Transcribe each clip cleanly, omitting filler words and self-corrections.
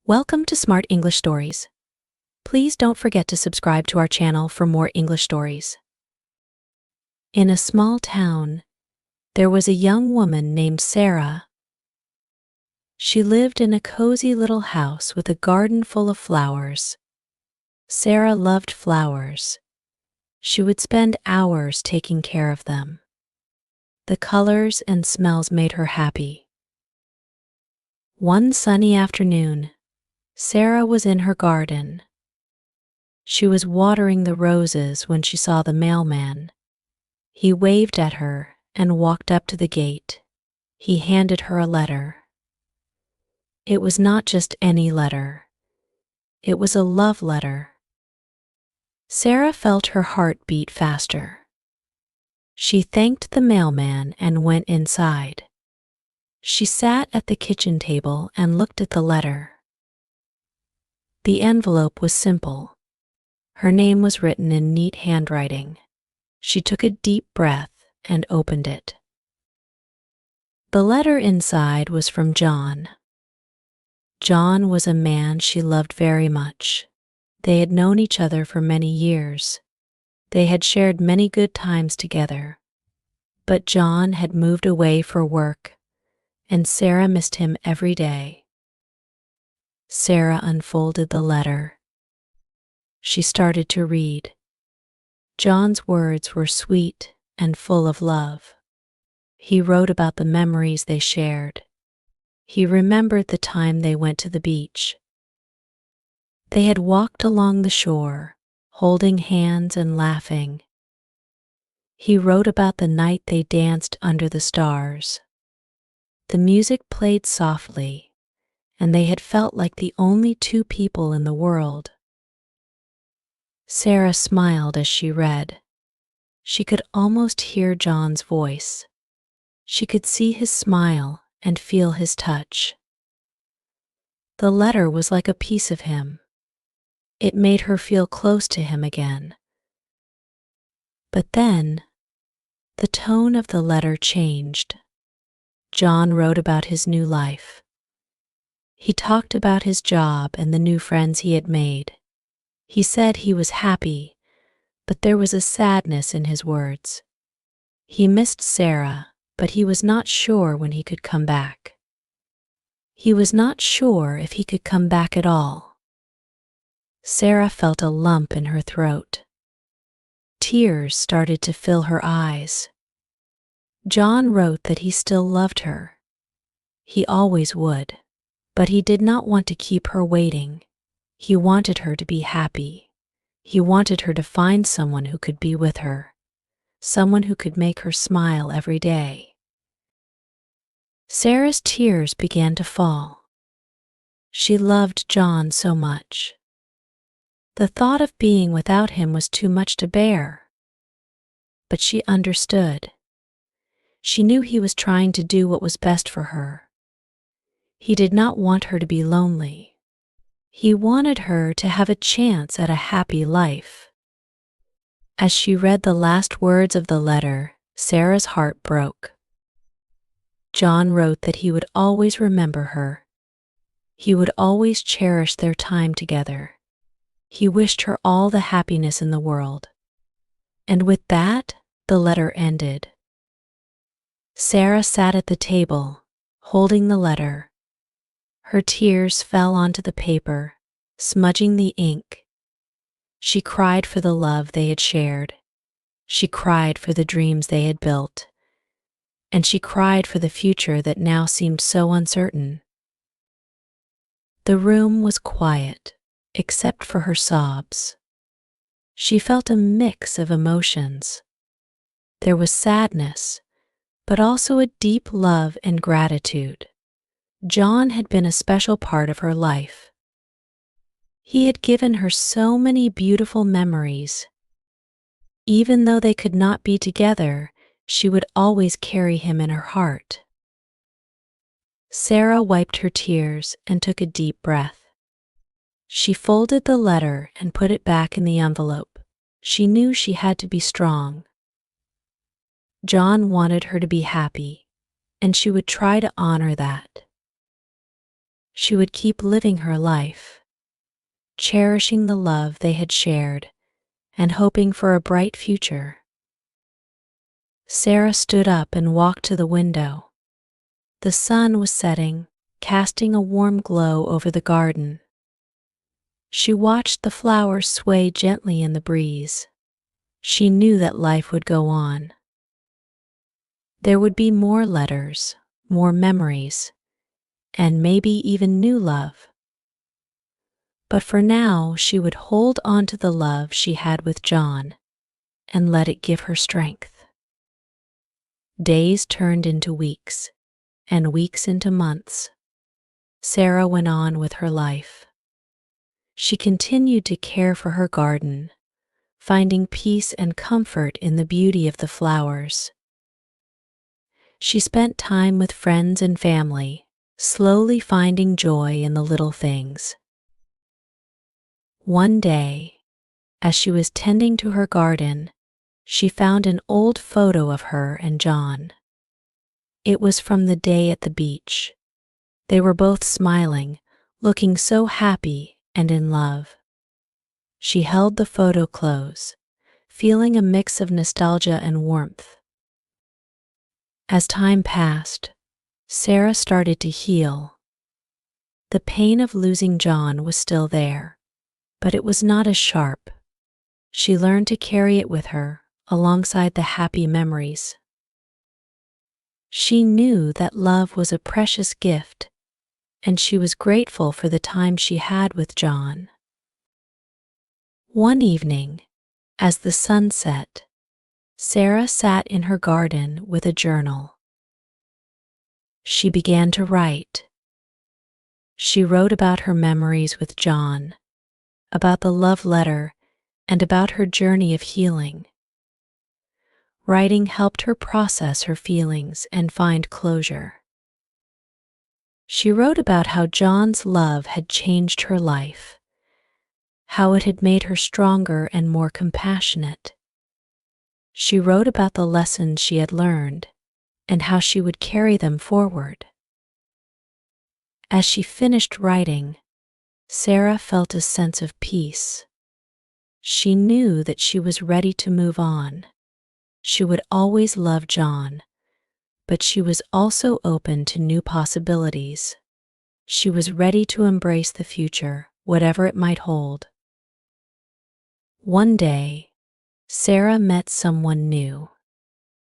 Welcome to Smart English Stories. Please don't forget to subscribe to our channel for more English stories. In a small town, there was a young woman named Sarah. She lived in a cozy little house with a garden full of flowers. Sarah loved flowers. She would spend hours taking care of them. The colors and smells made her happy. One sunny afternoon, Sarah was in her garden. She was watering the roses when she saw the mailman. He waved at her and walked up to the gate. He handed her a letter. It was not just any letter. It was a love letter. Sarah felt her heart beat faster. She thanked the mailman and went inside. She sat at the kitchen table and looked at the letter. The envelope was simple. Her name was written in neat handwriting. She took a deep breath and opened it. The letter inside was from John. John was a man she loved very much. They had known each other for many years. They had shared many good times together. But John had moved away for work, and Sarah missed him every day. Sarah unfolded the letter. She started to read. John's words were sweet and full of love. He wrote about the memories they shared. He remembered the time they went to the beach. They had walked along the shore, holding hands and laughing. He wrote about the night they danced under the stars. The music played softly, and they had felt like the only two people in the world. Sarah smiled as she read. She could almost hear John's voice. She could see his smile and feel his touch. The letter was like a piece of him. It made her feel close to him again. But then, the tone of the letter changed. John wrote about his new life. He talked about his job and the new friends he had made. He said he was happy, but there was a sadness in his words. He missed Sarah, but he was not sure when he could come back. He was not sure if he could come back at all. Sarah felt a lump in her throat. Tears started to fill her eyes. John wrote that he still loved her. He always would. But he did not want to keep her waiting. He wanted her to be happy. He wanted her to find someone who could be with her, someone who could make her smile every day. Sarah's tears began to fall. She loved John so much. The thought of being without him was too much to bear. But she understood. She knew he was trying to do what was best for her. He did not want her to be lonely. He wanted her to have a chance at a happy life. As she read the last words of the letter, Sarah's heart broke. John wrote that he would always remember her. He would always cherish their time together. He wished her all the happiness in the world. And with that, the letter ended. Sarah sat at the table, holding the letter. Her tears fell onto the paper, smudging the ink. She cried for the love they had shared. She cried for the dreams they had built. And she cried for the future that now seemed so uncertain. The room was quiet, except for her sobs. She felt a mix of emotions. There was sadness, but also a deep love and gratitude. John had been a special part of her life. He had given her so many beautiful memories. Even though they could not be together, she would always carry him in her heart. Sarah wiped her tears and took a deep breath. She folded the letter and put it back in the envelope. She knew she had to be strong. John wanted her to be happy, and she would try to honor that. She would keep living her life, cherishing the love they had shared and hoping for a bright future. Sarah stood up and walked to the window. The sun was setting, casting a warm glow over the garden. She watched the flowers sway gently in the breeze. She knew that life would go on. There would be more letters, more memories, and maybe even new love. But for now, she would hold on to the love she had with John and let it give her strength. Days turned into weeks, and weeks into months. Sarah went on with her life. She continued to care for her garden, finding peace and comfort in the beauty of the flowers. She spent time with friends and family, slowly finding joy in the little things. One day, as she was tending to her garden, she found an old photo of her and John. It was from the day at the beach. They were both smiling, looking so happy and in love. She held the photo close, feeling a mix of nostalgia and warmth. As time passed, Sarah started to heal. The pain of losing John was still there, but it was not as sharp. She learned to carry it with her, alongside the happy memories. She knew that love was a precious gift, and she was grateful for the time she had with John. One evening, as the sun set, Sarah sat in her garden with a journal. She began to write. She wrote about her memories with John, about the love letter, and about her journey of healing. Writing helped her process her feelings and find closure. She wrote about how John's love had changed her life, how it had made her stronger and more compassionate. She wrote about the lessons she had learned and how she would carry them forward. As she finished writing, Sarah felt a sense of peace. She knew that she was ready to move on. She would always love John, but she was also open to new possibilities. She was ready to embrace the future, whatever it might hold. One day, Sarah met someone new.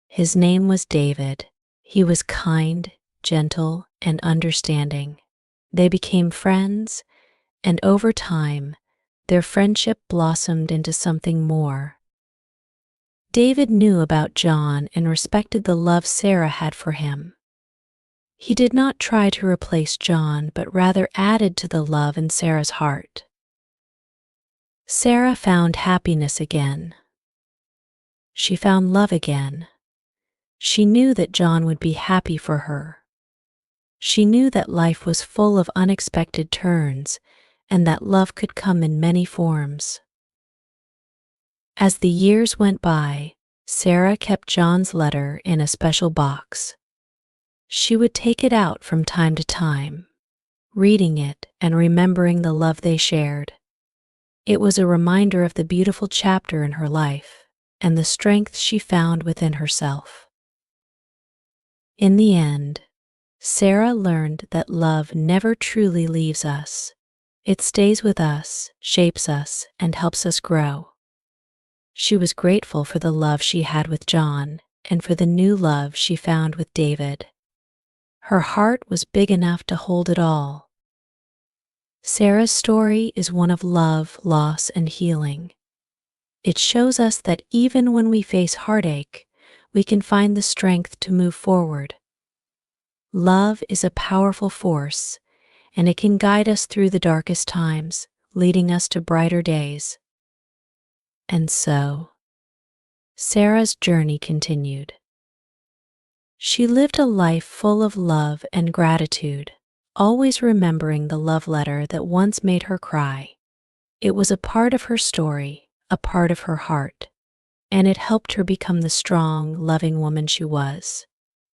His name was David. He was kind, gentle, and understanding. They became friends, and over time, their friendship blossomed into something more. David knew about John and respected the love Sarah had for him. He did not try to replace John, but rather added to the love in Sarah's heart. Sarah found happiness again. She found love again. She knew that John would be happy for her. She knew that life was full of unexpected turns and that love could come in many forms. As the years went by, Sarah kept John's letter in a special box. She would take it out from time to time, reading it and remembering the love they shared. It was a reminder of the beautiful chapter in her life and the strength she found within herself. In the end, Sarah learned that love never truly leaves us. It stays with us, shapes us, and helps us grow. She was grateful for the love she had with John and for the new love she found with David. Her heart was big enough to hold it all. Sarah's story is one of love, loss, and healing. It shows us that even when we face heartache, we can find the strength to move forward. Love is a powerful force, and it can guide us through the darkest times, leading us to brighter days. And so, Sarah's journey continued. She lived a life full of love and gratitude, always remembering the love letter that once made her cry. It was a part of her story, a part of her heart, and it helped her become the strong, loving woman she was.